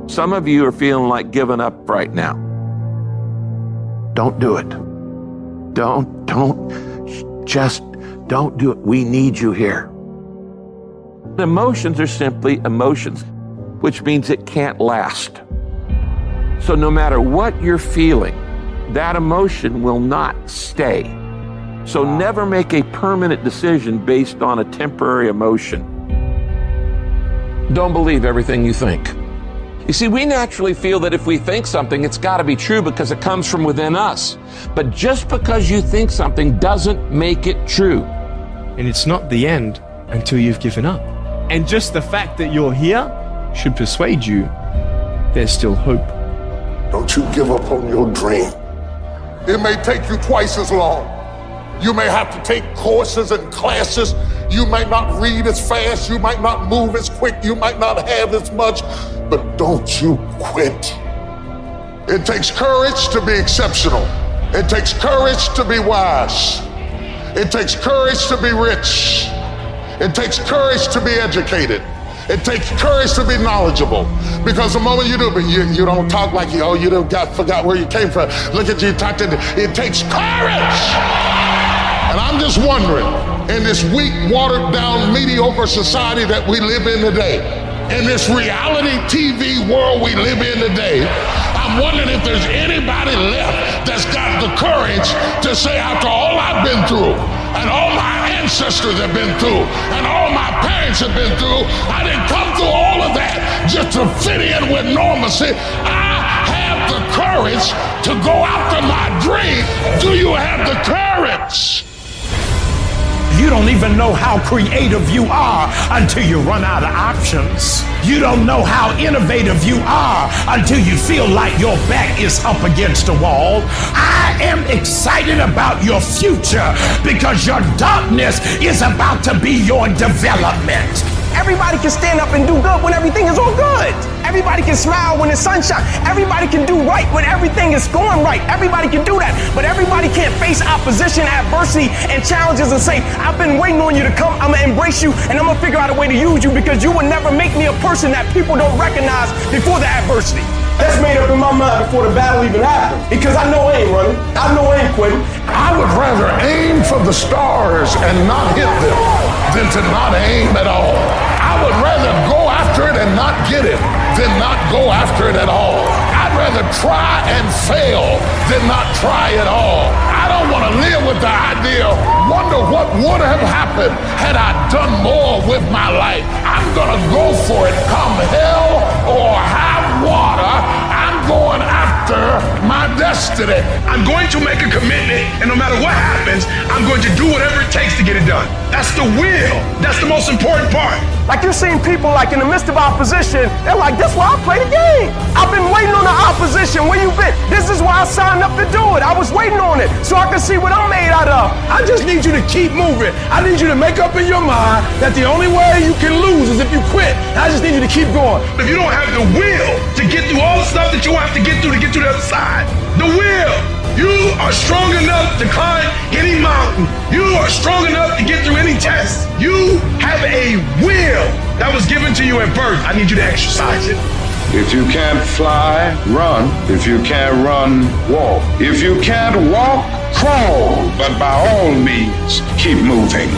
Some of you are feeling like giving up right now. Don't do it. Just don't do it. We need you here. Emotions are simply emotions, which means it can't last. So no matter what you're feeling, that emotion will not stay. So never make a permanent decision based on a temporary emotion. Don't believe everything you think. You see, we naturally feel that if we think something, it's got to be true because it comes from within us. But just because you think something doesn't make it true. And it's not the end until you've given up. And just the fact that you're here should persuade you there's still hope. Don't you give up on your dream. It may take you twice as long. You may have to take courses and classes. You might not read as fast. You might not move as quick. You might not have as much. But don't you quit. It takes courage to be exceptional. It takes courage to be wise. It takes courage to be rich. It takes courage to be educated. It takes courage to be knowledgeable. Because the moment you do, but you don't talk like you forgot where you came from. Look at you talking. It takes courage. And I'm just wondering, in this weak, watered down, mediocre society that we live in today, in this reality TV world we live in today, I'm wondering if there's anybody left that's got the courage to say, after all I've been through, and all my ancestors have been through, and all my parents have been through, I didn't come through all of that just to fit in with normalcy. I have the courage to go after my dream. Do you have the courage? You don't even know how creative you are until you run out of options. You don't know how innovative you are until you feel like your back is up against a wall. I am excited about your future because your darkness is about to be your development. Everybody can stand up and do good when everything is all good. Everybody can smile when the sun shines. Everybody can do right when everything is going right. Everybody can do that. But everybody can't face opposition, adversity, and challenges and say, I've been waiting on you to come. I'm going to embrace you, and I'm going to figure out a way to use you because you will never make me a person that people don't recognize before the adversity. That's made up in my mind before the battle even happened. Because I know I ain't running. I know I ain't quitting. I would rather aim for the stars and not hit them than to not aim at all. I would rather go after it and not get it than not go after it at all. I'd rather try and fail than not try at all. I don't want to live with the idea, wonder what would have happened had I done more with my life. I'm going to go for it come hell or high water. I'm going after my destiny. I'm going to make a commitment, and no matter what happens, I'm going to do whatever it takes to get it done. That's the will. That's the most important part. Like you're seeing people like in the midst of opposition, they're like, that's why I play the game. I've been waiting on the opposition. Where you been? This is why I signed up to do it. I was waiting on it so I can see what I'm made out of. I just need you to keep moving. I need you to make up in your mind that the only way you can lose is if you quit. I just need you to keep going. If you don't have the will to get through all the stuff that you have to get through to get to the other side, the will. You are strong enough to climb any mountain. You are strong enough to get through any test. You have a will that was given to you at birth. I need you to exercise it. If you can't fly, run. If you can't run, walk. If you can't walk, crawl. But by all means, keep moving.